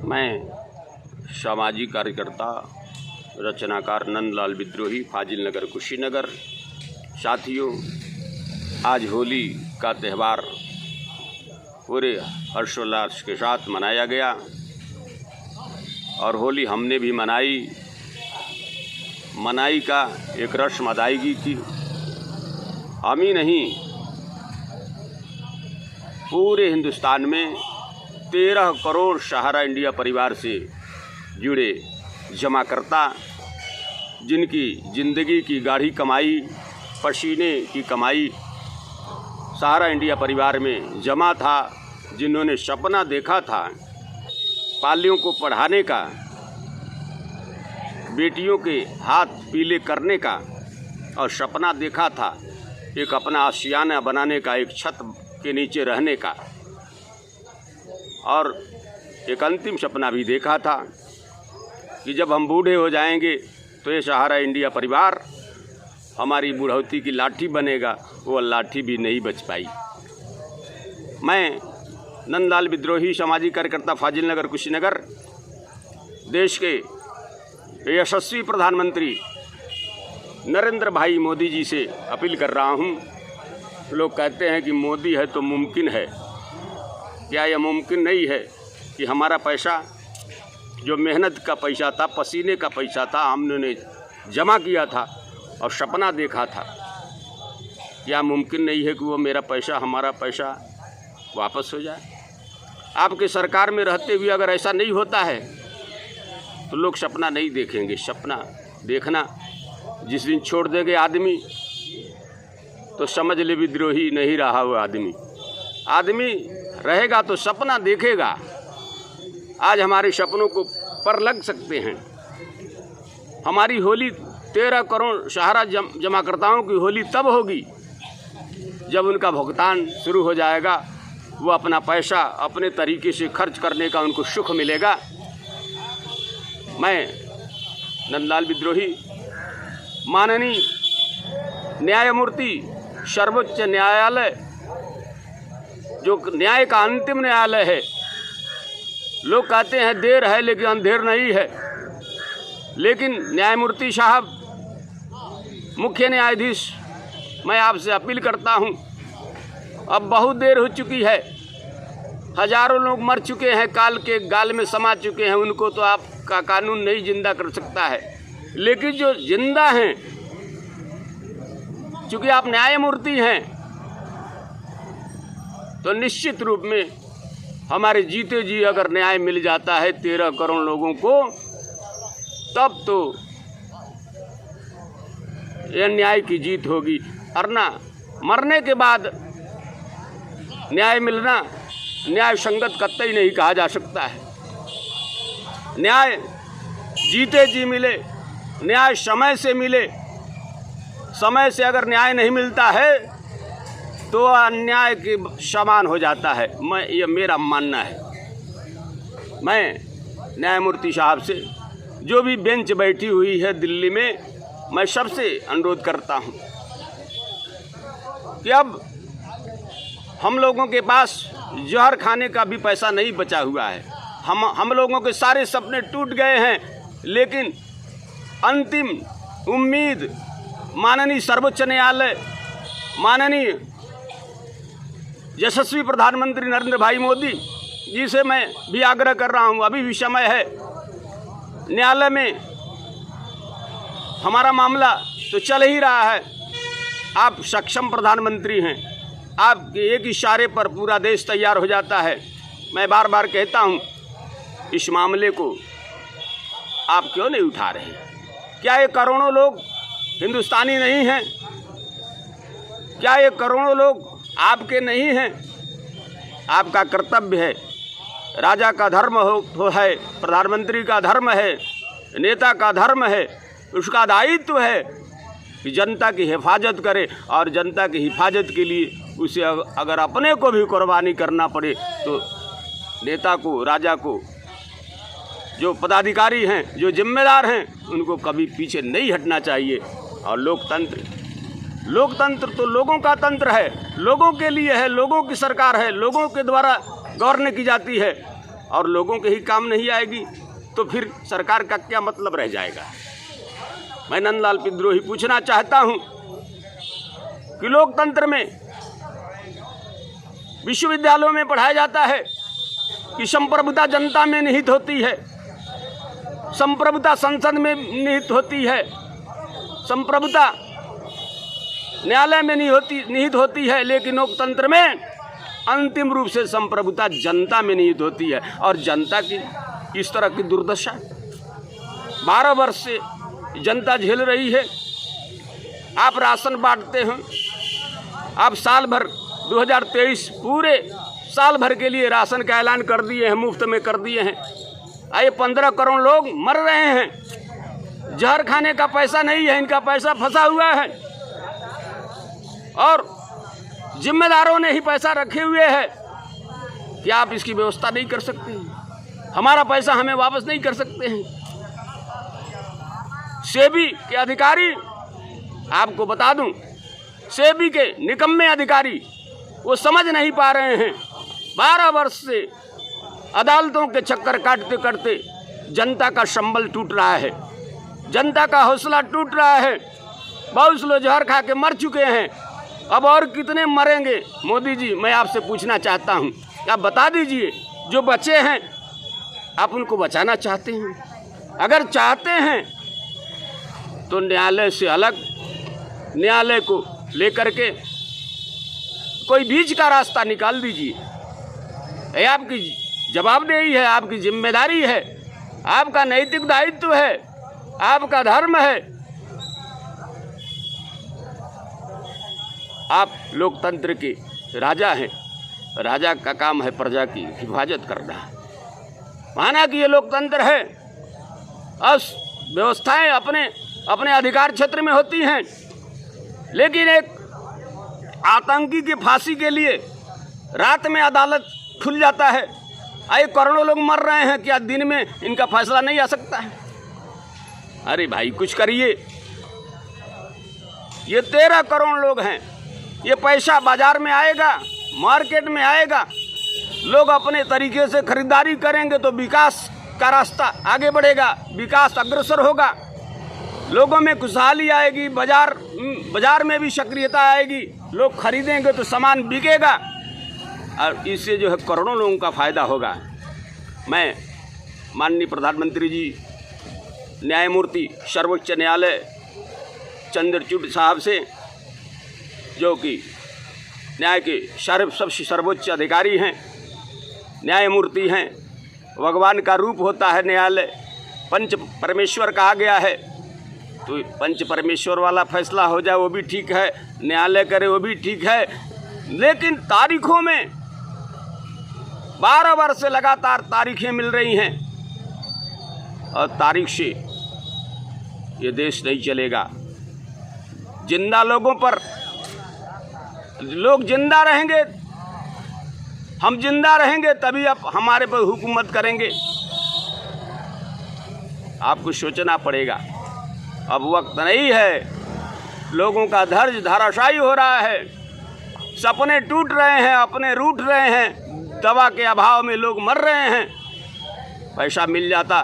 मैं सामाजिक कार्यकर्ता रचनाकार नंदलाल विद्रोही, फाजिल नगर, कुशीनगर। साथियों, आज होली का त्यौहार पूरे हर्षोल्लास के साथ मनाया गया और होली हमने भी मनाई का एक रस्म अदायगी की। हम ही नहीं, पूरे हिंदुस्तान में 13 करोड़ सहारा इंडिया परिवार से जुड़े जमाकर्ता, जिनकी ज़िंदगी की गाढ़ी कमाई, पसीने की कमाई सहारा इंडिया परिवार में जमा था, जिन्होंने सपना देखा था पालियों को पढ़ाने का, बेटियों के हाथ पीले करने का, और सपना देखा था एक अपना आशियाना बनाने का, एक छत के नीचे रहने का, और एक अंतिम सपना भी देखा था कि जब हम बूढ़े हो जाएंगे तो ये सहारा इंडिया परिवार हमारी बुढ़ौती की लाठी बनेगा। वो लाठी भी नहीं बच पाई। मैं नंदलाल विद्रोही, सामाजिक कार्यकर्ता, फाजिल नगर, कुशीनगर, देश के यशस्वी प्रधानमंत्री नरेंद्र भाई मोदी जी से अपील कर रहा हूँ। लोग कहते हैं कि मोदी है तो मुमकिन है। क्या यह मुमकिन नहीं है कि हमारा पैसा, जो मेहनत का पैसा था, पसीने का पैसा था, हमने जमा किया था और सपना देखा था, क्या मुमकिन नहीं है कि वो मेरा पैसा, हमारा पैसा वापस हो जाए? आपके सरकार में रहते हुए अगर ऐसा नहीं होता है तो लोग सपना नहीं देखेंगे। सपना देखना जिस दिन छोड़ देंगे आदमी, तो समझ ले विद्रोही नहीं रहा वो आदमी। आदमी रहेगा तो सपना देखेगा। आज हमारे सपनों को पर लग सकते हैं। हमारी होली 13 करोड़ सहारा जमाकर्ताओं की होली तब होगी जब उनका भुगतान शुरू हो जाएगा। वो अपना पैसा अपने तरीके से खर्च करने का उनको सुख मिलेगा। मैं नंदलाल विद्रोही, माननीय न्यायमूर्ति सर्वोच्च न्यायालय, जो न्याय का अंतिम न्यायालय है, लोग कहते हैं देर है लेकिन अंधेर नहीं है, लेकिन न्यायमूर्ति साहब, मुख्य न्यायाधीश, मैं आपसे अपील करता हूं, अब बहुत देर हो चुकी है। हजारों लोग मर चुके हैं, काल के गाल में समा चुके हैं। उनको तो आपका कानून नहीं जिंदा कर सकता है, लेकिन जो जिंदा हैं, चूँकि आप न्यायमूर्ति हैं, तो निश्चित रूप में हमारे जीते जी अगर न्याय मिल जाता है 13 करोड़ लोगों को, तब तो यह न्याय की जीत होगी। वरना मरने के बाद न्याय मिलना न्याय संगत कतई नहीं कहा जा सकता है। न्याय जीते जी मिले, न्याय समय से मिले। समय से अगर न्याय नहीं मिलता है तो अन्याय के समान हो जाता है। ये मेरा मानना है। मैं न्यायमूर्ति साहब से, जो भी बेंच बैठी हुई है दिल्ली में, मैं सबसे अनुरोध करता हूं कि अब हम लोगों के पास जहर खाने का भी पैसा नहीं बचा हुआ है। हम लोगों के सारे सपने टूट गए हैं, लेकिन अंतिम उम्मीद माननीय सर्वोच्च न्यायालय, माननीय यशस्वी प्रधानमंत्री नरेंद्र भाई मोदी जी से मैं भी आग्रह कर रहा हूं, अभी भी समय है। न्यायालय में हमारा मामला तो चल ही रहा है। आप सक्षम प्रधानमंत्री हैं, आपके एक इशारे पर पूरा देश तैयार हो जाता है। मैं बार बार कहता हूं, इस मामले को आप क्यों नहीं उठा रहे? क्या ये करोड़ों लोग हिंदुस्तानी नहीं हैं? क्या ये करोड़ों लोग आपके नहीं हैं? आपका कर्तव्य है, राजा का धर्म है, प्रधानमंत्री का धर्म है, नेता का धर्म है, उसका दायित्व है कि जनता की हिफाजत करे, और जनता की हिफाजत के लिए उसे अगर अपने को भी कुर्बानी करना पड़े तो नेता को, राजा को, जो पदाधिकारी हैं, जो जिम्मेदार हैं, उनको कभी पीछे नहीं हटना चाहिए। और लोकतंत्र तो लोगों का तंत्र है, लोगों के लिए है, लोगों की सरकार है, लोगों के द्वारा गवर्न की जाती है। और लोगों के ही काम नहीं आएगी तो फिर सरकार का क्या मतलब रह जाएगा। मैं नंदलाल विद्रोही पूछना चाहता हूं कि लोकतंत्र में विश्वविद्यालयों में पढ़ाया जाता है कि संप्रभुता जनता में निहित होती है, संप्रभुता संसद में निहित होती है, संप्रभुता न्यायालय में निहित होती है, लेकिन लोकतंत्र में अंतिम रूप से संप्रभुता जनता में निहित होती है। और जनता की इस तरह की दुर्दशा 12 वर्ष से जनता झेल रही है। आप राशन बांटते हैं, आप साल भर 2023 पूरे साल भर के लिए राशन का ऐलान कर दिए हैं, मुफ्त में कर दिए हैं। आए 15 करोड़ लोग मर रहे हैं, जहर खाने का पैसा नहीं है, इनका पैसा फंसा हुआ है और जिम्मेदारों ने ही पैसा रखे हुए हैं। क्या आप इसकी व्यवस्था नहीं कर सकते हैं? हमारा पैसा हमें वापस नहीं कर सकते हैं? सेबी के अधिकारी, आपको बता दूं, सेबी के निकम्मे अधिकारी वो समझ नहीं पा रहे हैं। 12 वर्ष से अदालतों के चक्कर काटते काटते जनता का संबल टूट रहा है, जनता का हौसला टूट रहा है। बहुत लोग जहर खा के मर चुके हैं, अब और कितने मरेंगे? मोदी जी, मैं आपसे पूछना चाहता हूं, आप बता दीजिए, जो बचे हैं आप उनको बचाना चाहते हैं? अगर चाहते हैं तो न्यायालय से अलग, न्यायालय को लेकर के कोई बीच का रास्ता निकाल दीजिए। ये आपकी जवाबदेही है, आपकी जिम्मेदारी है, आपका नैतिक दायित्व है, आपका धर्म है। आप लोकतंत्र के राजा हैं, राजा का काम है प्रजा की हिफाजत करना। माना कि ये लोकतंत्र है, अस व्यवस्थाएं अपने अपने अधिकार क्षेत्र में होती हैं, लेकिन एक आतंकी की फांसी के लिए रात में अदालत खुल जाता है। आए करोड़ों लोग मर रहे हैं, क्या दिन में इनका फैसला नहीं आ सकता है? अरे भाई, कुछ करिए। ये 13 करोड़ लोग हैं, ये पैसा बाजार में आएगा, मार्केट में आएगा, लोग अपने तरीके से खरीदारी करेंगे तो विकास का रास्ता आगे बढ़ेगा, विकास अग्रसर होगा, लोगों में खुशहाली आएगी, बाजार में भी सक्रियता आएगी, लोग खरीदेंगे तो सामान बिकेगा और इससे जो है करोड़ों लोगों का फ़ायदा होगा। मैं माननीय प्रधानमंत्री जी, न्यायमूर्ति सर्वोच्च न्यायालय चंद्रचूड़ साहब से, जो कि न्याय के सबसे सर्वोच्च अधिकारी हैं, न्यायमूर्ति हैं, भगवान का रूप होता है न्यायालय, पंच परमेश्वर कहा गया है, तो पंच परमेश्वर वाला फैसला हो जाए वो भी ठीक है, न्यायालय करे वो भी ठीक है, लेकिन तारीखों में 12 वर्ष से लगातार तारीखें मिल रही हैं और तारीख से ये देश नहीं चलेगा। जिंदा लोगों पर लोग जिंदा रहेंगे, हम जिंदा रहेंगे तभी आप हमारे पर हुकूमत करेंगे। आपको सोचना पड़ेगा, अब वक्त नहीं है। लोगों का धैर्य धराशायी हो रहा है, सपने टूट रहे हैं, अपने रूठ रहे हैं, दवा के अभाव में लोग मर रहे हैं। पैसा मिल जाता,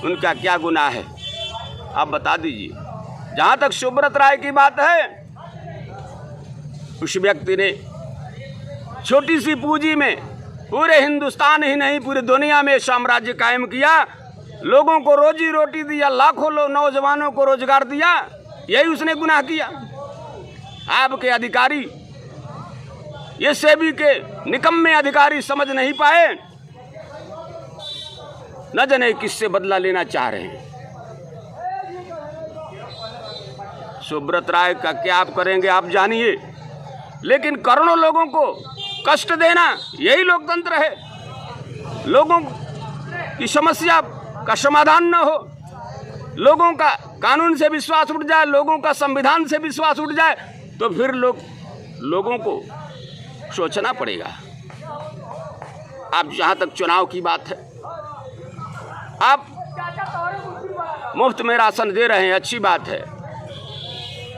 उनका क्या गुनाह है? आप बता दीजिए। जहाँ तक सुब्रत राय की बात है, उस व्यक्ति ने छोटी सी पूंजी में पूरे हिंदुस्तान ही नहीं पूरी दुनिया में साम्राज्य कायम किया, लोगों को रोजी रोटी दिया, लाखों नौजवानों को रोजगार दिया। यही उसने गुनाह किया। आपके अधिकारी, ये सेबी के निकम्मे अधिकारी समझ नहीं पाए, न जाने किससे बदला लेना चाह रहे हैं। सुब्रत राय का क्या आप करेंगे आप जानिए, लेकिन करोड़ों लोगों को कष्ट देना यही लोकतंत्र है। लोगों की समस्या का समाधान न हो, लोगों का कानून से विश्वास उठ जाए, लोगों का संविधान से विश्वास उठ जाए, तो फिर लोगों को सोचना पड़ेगा। आप जहाँ तक चुनाव की बात है, आप मुफ्त में राशन दे रहे हैं, अच्छी बात है,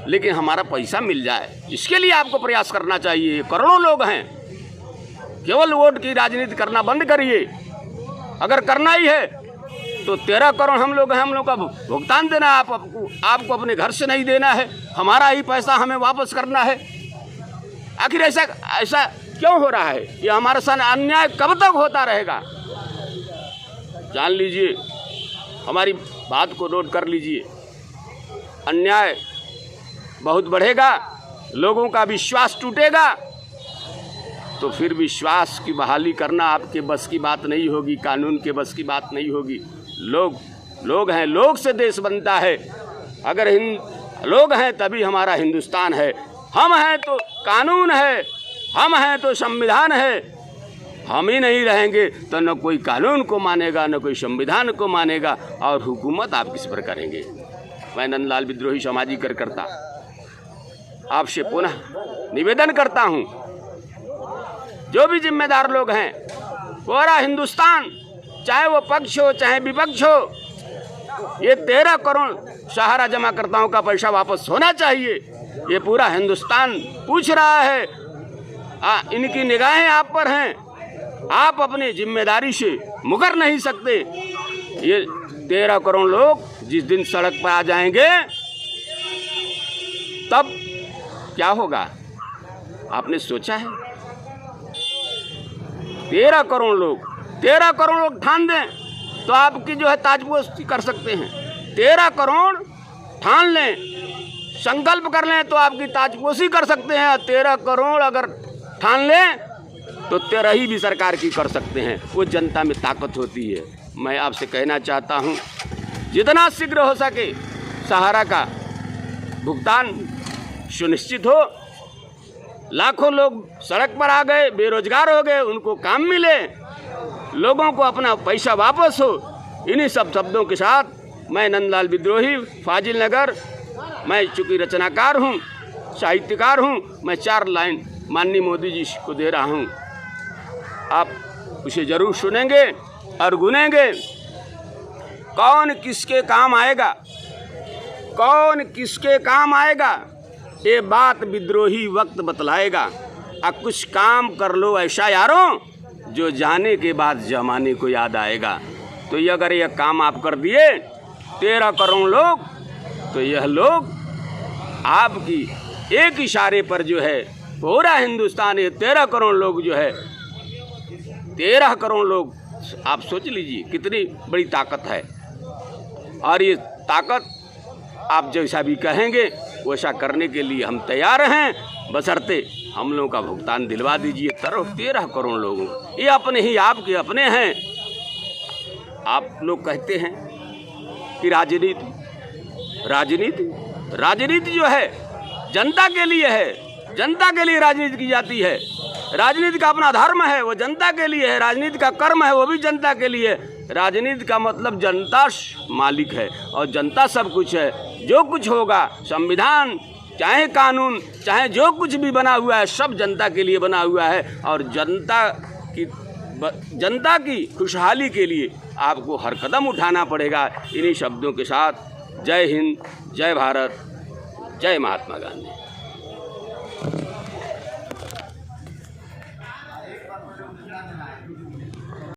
लेकिन हमारा पैसा मिल जाए, इसके लिए आपको प्रयास करना चाहिए। करोड़ों लोग हैं, केवल वोट की राजनीति करना बंद करिए। अगर करना ही है तो 13 करोड़ हम लोग का भुगतान देना है, आपको अपने घर से नहीं देना है, हमारा ही पैसा हमें वापस करना है। आखिर ऐसा क्यों हो रहा है? ये हमारे साथ अन्याय कब तक होता रहेगा? जान लीजिए, हमारी बात को नोट कर लीजिए। अन्याय बहुत बढ़ेगा, लोगों का विश्वास टूटेगा, तो फिर विश्वास की बहाली करना आपके बस की बात नहीं होगी, कानून के बस की बात नहीं होगी। लोग हैं, लोग से देश बनता है। अगर लोग हैं तभी हमारा हिंदुस्तान है। हम हैं तो कानून है, हम हैं तो संविधान है। हम ही नहीं रहेंगे तो न कोई कानून को मानेगा, न कोई संविधान को मानेगा, और हुकूमत आप किस पर करेंगे। मैं नंदलाल विद्रोही सामाजिक कार्यकर्ता आपसे पुनः निवेदन करता हूँ, जो भी जिम्मेदार लोग हैं, पूरा हिंदुस्तान, चाहे वो पक्ष हो चाहे विपक्ष हो, ये 13 करोड़ सहारा जमाकर्ताओं का पैसा वापस होना चाहिए। ये पूरा हिंदुस्तान पूछ रहा है। इनकी निगाहें आप पर हैं, आप अपनी जिम्मेदारी से मुकर नहीं सकते। ये 13 करोड़ लोग जिस दिन सड़क पर आ जाएंगे तब क्या होगा, आपने सोचा है? 13 करोड़ लोग ठान दें तो आपकी जो है ताजपोशी कर सकते हैं। 13 करोड़ ठान लें, संकल्प कर लें तो आपकी ताजपोशी कर सकते हैं। 13 करोड़ अगर ठान लें तो 13 ही भी सरकार की कर सकते हैं। वो जनता में ताकत होती है। मैं आपसे कहना चाहता हूँ, जितना शीघ्र हो सके सहारा का भुगतान सुनिश्चित हो। लाखों लोग सड़क पर आ गए, बेरोजगार हो गए, उनको काम मिले, लोगों को अपना पैसा वापस हो। इन्हीं सब शब्दों के साथ मैं नंदलाल विद्रोही, फाजिल नगर, मैं चूँकि रचनाकार हूँ, साहित्यकार हूँ, मैं 4 लाइन माननीय मोदी जी को दे रहा हूँ। आप उसे ज़रूर सुनेंगे और गुनेंगे। कौन किसके काम आएगा, कौन किसके काम आएगा, ये बात विद्रोही वक्त बतलाएगा। अब कुछ काम कर लो ऐसा यारों, जो जाने के बाद जमाने को याद आएगा। तो ये अगर यह काम आप कर दिए 13 करोड़ लोग, तो यह लोग आपकी एक इशारे पर जो है पूरा हिंदुस्तान, ये 13 करोड़ लोग जो है, 13 करोड़ लोग, आप सोच लीजिए कितनी बड़ी ताकत है। और ये ताकत आप जैसा भी कहेंगे वैसा करने के लिए हम तैयार हैं, बशर्ते हम लोगों का भुगतान दिलवा दीजिए। 13 करोड़ लोगों, ये अपने ही आपके अपने हैं। आप लोग कहते हैं कि राजनीति जो है जनता के लिए है, जनता के लिए राजनीति की जाती है। राजनीति का अपना धर्म है, वो जनता के लिए है। राजनीति का कर्म है, वो भी जनता के लिए। राजनीति का मतलब जनता मालिक है और जनता सब कुछ है। जो कुछ होगा, संविधान चाहे कानून चाहे जो कुछ भी बना हुआ है, सब जनता के लिए बना हुआ है। और जनता की खुशहाली के लिए आपको हर कदम उठाना पड़ेगा। इन्हीं शब्दों के साथ जय हिंद, जय भारत, जय महात्मा गांधी।